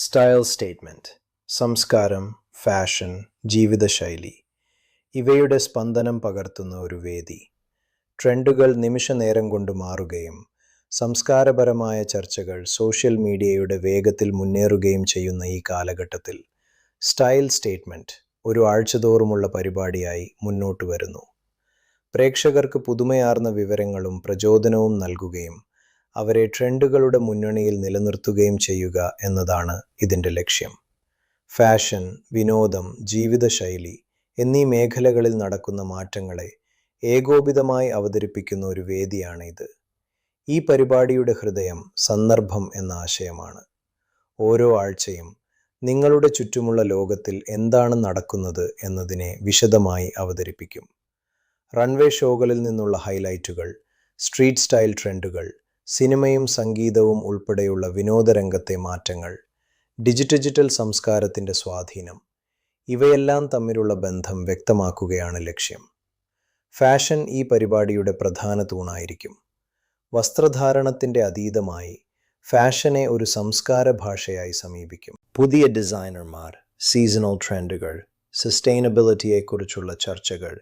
Style statement, സംസ്കാരം, fashion, ജീവിതശൈലി ഇവയുടെ സ്പന്ദനം പകർത്തുന്ന ഒരു വേദി. ട്രെൻഡുകൾ നിമിഷനേരം കൊണ്ട് മാറുകയും സംസ്കാരപരമായ ചർച്ചകൾ സോഷ്യൽ മീഡിയയുടെ വേഗത്തിൽ മുന്നേറുകയും ചെയ്യുന്ന ഈ കാലഘട്ടത്തിൽ സ്റ്റൈൽ സ്റ്റേറ്റ്മെൻറ്റ് ഒരു ആഴ്ചതോറുമുള്ള പരിപാടിയായി മുന്നോട്ട് വരുന്നു. പ്രേക്ഷകർക്ക് പുതുമയാർന്ന വിവരങ്ങളും പ്രചോദനവും നൽകുകയും അവരെ ട്രെൻഡുകളുടെ മുന്നണിയിൽ നിലനിർത്തുകയും ചെയ്യുക എന്നതാണ് ഇതിൻ്റെ ലക്ഷ്യം. ഫാഷൻ, വിനോദം, ജീവിതശൈലി എന്നീ മേഖലകളിൽ നടക്കുന്ന മാറ്റങ്ങളെ ഏകോപിതമായി അവതരിപ്പിക്കുന്ന ഒരു വേദിയാണ് ഇത്. ഈ പരിപാടിയുടെ ഹൃദയം സന്ദർഭം എന്ന ആശയമാണ്. ഓരോ ആഴ്ചയും നിങ്ങളുടെ ചുറ്റുമുള്ള ലോകത്തിൽ എന്താണ് നടക്കുന്നത് എന്നതിനെ വിശദമായി അവതരിപ്പിക്കും. റൺവേ ഷോകളിൽ നിന്നുള്ള ഹൈലൈറ്റുകൾ, സ്ട്രീറ്റ് സ്റ്റൈൽ ട്രെൻഡുകൾ, സിനിമയും സംഗീതവും ഉൾപ്പെടെയുള്ള വിനോദരംഗത്തെ മാറ്റങ്ങൾ, ഡിജിറ്റൽ സംസ്കാരത്തിൻ്റെ സ്വാധീനം, ഇവയെല്ലാം തമ്മിലുള്ള ബന്ധം വ്യക്തമാക്കുകയാണ് ലക്ഷ്യം. ഫാഷൻ ഈ പരിപാടിയുടെ പ്രധാന തൂണായിരിക്കും. വസ്ത്രധാരണത്തിൻ്റെ അതീതമായി ഫാഷനെ ഒരു സംസ്കാര ഭാഷയായി സമീപിക്കും. പുതിയ ഡിസൈനർമാർ, സീസണൽ ട്രെൻഡുകൾ, സസ്റ്റൈനബിലിറ്റിയെക്കുറിച്ചുള്ള ചർച്ചകൾ,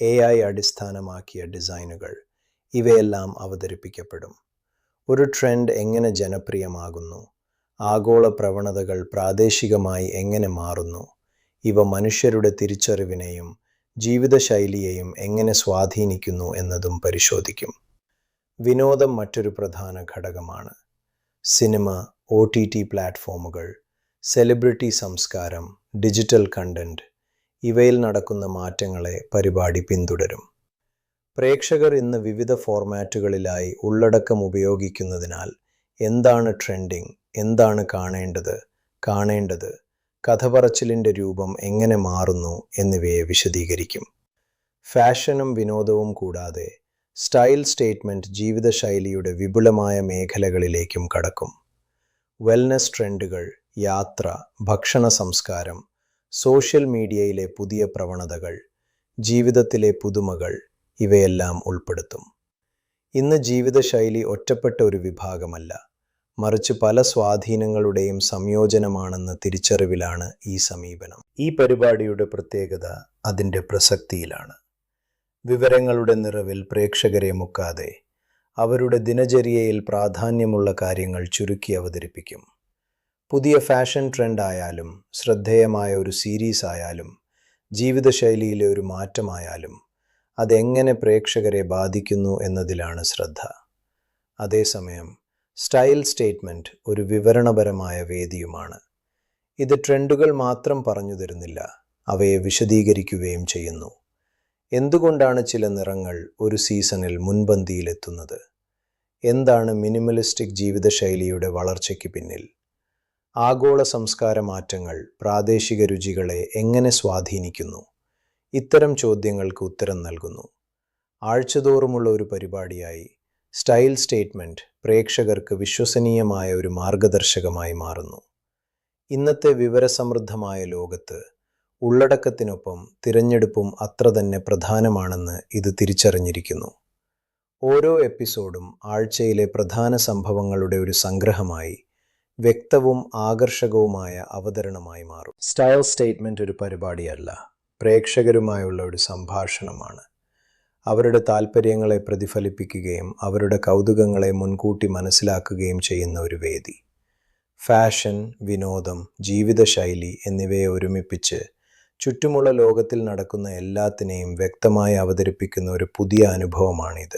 AI അടിസ്ഥാനമാക്കിയ ഡിസൈനുകൾ ഇവയെല്ലാം അവതരിപ്പിക്കപ്പെടും. ഒരു ട്രെൻഡ് എങ്ങനെ ജനപ്രിയമാകുന്നു, ആഗോള പ്രവണതകൾ പ്രാദേശികമായി എങ്ങനെ മാറുന്നു, ഇവ മനുഷ്യരുടെ തിരിച്ചറിവിനെയും ജീവിതശൈലിയെയും എങ്ങനെ സ്വാധീനിക്കുന്നു എന്നതും പരിശോധിക്കും. വിനോദം മറ്റൊരു പ്രധാന ഘടകമാണ്. സിനിമ, OTT പ്ലാറ്റ്ഫോമുകൾ, സെലിബ്രിറ്റി സംസ്കാരം, ഡിജിറ്റൽ കണ്ടന്റ് ഇവയിൽ നടക്കുന്ന മാറ്റങ്ങളെ പരിപാടി പിന്തുടരും. പ്രേക്ഷകർ ഇന്ന് വിവിധ ഫോർമാറ്റുകളിലായി ഉള്ളടക്കം ഉപയോഗിക്കുന്നതിനാൽ എന്താണ് ട്രെൻഡിങ്, എന്താണ് കാണേണ്ടത്, കഥ പറച്ചിലിൻ്റെ രൂപം എങ്ങനെ മാറുന്നു എന്നിവയെ വിശദീകരിക്കും. ഫാഷനും വിനോദവും കൂടാതെ സ്റ്റൈൽ സ്റ്റേറ്റ്മെൻറ്റ് ജീവിതശൈലിയുടെ വിപുലമായ മേഖലകളിലേക്കും കടക്കും. വെൽനസ് ട്രെൻഡുകൾ, യാത്ര, ഭക്ഷണ സംസ്കാരം, സോഷ്യൽ മീഡിയയിലെ പുതിയ പ്രവണതകൾ, ജീവിതത്തിലെ പുതുമകൾ ഇവയെല്ലാം ഉൾപ്പെടുത്തും. ഇന്ന് ജീവിതശൈലി ഒറ്റപ്പെട്ട ഒരു വിഭാഗമല്ല, മറിച്ച് പല സ്വാധീനങ്ങളുടെയും സംയോജനമാണെന്ന തിരിച്ചറിവിലാണ് ഈ സമീപനം. ഈ പരിപാടിയുടെ പ്രത്യേകത അതിൻ്റെ പ്രസക്തിയിലാണ്. വിവരങ്ങളുടെ നിറവിൽ പ്രേക്ഷകരെ മുക്കാതെ അവരുടെ ദിനചര്യയിൽ പ്രാധാന്യമുള്ള കാര്യങ്ങൾ ചുരുക്കി അവതരിപ്പിക്കും. പുതിയ ഫാഷൻ ട്രെൻഡ് ആയാലും, ശ്രദ്ധേയമായ ഒരു സീരീസ് ആയാലും, ജീവിതശൈലിയിലെ ഒരു മാറ്റമായാലും അതെങ്ങനെ പ്രേക്ഷകരെ ബാധിക്കുന്നു എന്നതിലാണ് ശ്രദ്ധ. അതേസമയം സ്റ്റൈൽ സ്റ്റേറ്റ്മെൻറ്റ് ഒരു വിവരണപരമായ വേദിയുമാണ്. ഇത് ട്രെൻഡുകൾ മാത്രം പറഞ്ഞു തരുന്നില്ല, അവയെ വിശദീകരിക്കുകയും ചെയ്യുന്നു. എന്തുകൊണ്ടാണ് ചില നിറങ്ങൾ ഒരു സീസണിൽ മുൻപന്തിയിലെത്തുന്നത്? എന്താണ് മിനിമലിസ്റ്റിക് ജീവിതശൈലിയുടെ വളർച്ചയ്ക്ക് പിന്നിൽ? ആഗോള സംസ്കാര മാറ്റങ്ങൾ പ്രാദേശിക രുചികളെ എങ്ങനെ സ്വാധീനിക്കുന്നു? ഇത്തരം ചോദ്യങ്ങൾക്ക് ഉത്തരം നൽകുന്നു. ആഴ്ചതോറുമുള്ള ഒരു പരിപാടിയായി സ്റ്റൈൽ സ്റ്റേറ്റ്മെൻറ്റ് പ്രേക്ഷകർക്ക് വിശ്വസനീയമായ ഒരു മാർഗദർശകമായി മാറുന്നു. ഇന്നത്തെ വിവരസമൃദ്ധമായ ലോകത്ത് ഉള്ളടക്കത്തിനൊപ്പം തിരഞ്ഞെടുപ്പും അത്ര തന്നെ പ്രധാനമാണെന്ന് ഇത് തിരിച്ചറിഞ്ഞിരിക്കുന്നു. ഓരോ എപ്പിസോഡും ആഴ്ചയിലെ പ്രധാന സംഭവങ്ങളുടെ ഒരു സംഗ്രഹമായി വ്യക്തവും ആകർഷകവുമായ അവതരണമായി മാറും. സ്റ്റൈൽ സ്റ്റേറ്റ്മെൻറ്റ് ഒരു പരിപാടിയല്ല, പ്രേക്ഷകരുമായുള്ള ഒരു സംഭാഷണമാണ്. അവരുടെ താൽപ്പര്യങ്ങളെ പ്രതിഫലിപ്പിക്കുകയും അവരുടെ കൗതുകങ്ങളെ മുൻകൂട്ടി മനസ്സിലാക്കുകയും ചെയ്യുന്ന ഒരു വേദി. ഫാഷൻ, വിനോദം, ജീവിതശൈലി എന്നിവയെ ഒരുമിപ്പിച്ച് ചുറ്റുമുള്ള ലോകത്തിൽ നടക്കുന്ന എല്ലാത്തിനെയും വ്യക്തമായി അവതരിപ്പിക്കുന്ന ഒരു പുതിയ അനുഭവമാണിത്.